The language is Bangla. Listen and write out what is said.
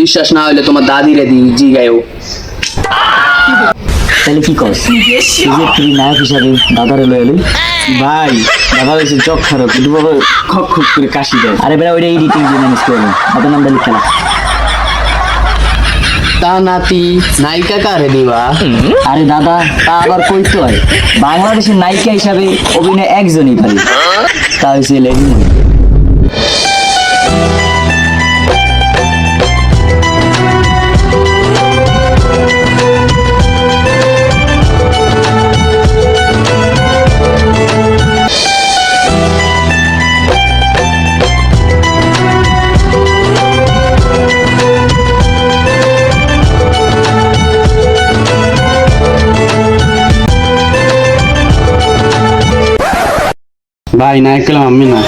বিশ্বাস না হইলে তোমার দাদিরে দি জিগায়ও। তাহলে কি কস তুই নায়ক হিসাবে দাদারে লয়ে লই? ভাই দাদা হয়েছে চোখ খারাপ কিন্তু বাবা খক খক করে কাশি দেয়। আরে বেড়া ওইটা এডিটিং দিয়ে ম্যানেজ করবেন, আপনার নাম দালি খেলা। তা নাতি নায়িকা কারে দিবা? আরে দাদা তা আবার কইতে হয়, বাংলাদেশের নায়িকা হিসাবে অভিনয় একজনই পারে, তা হয়েছে লেডি। ভাই নায়ক পেলাম আমি না।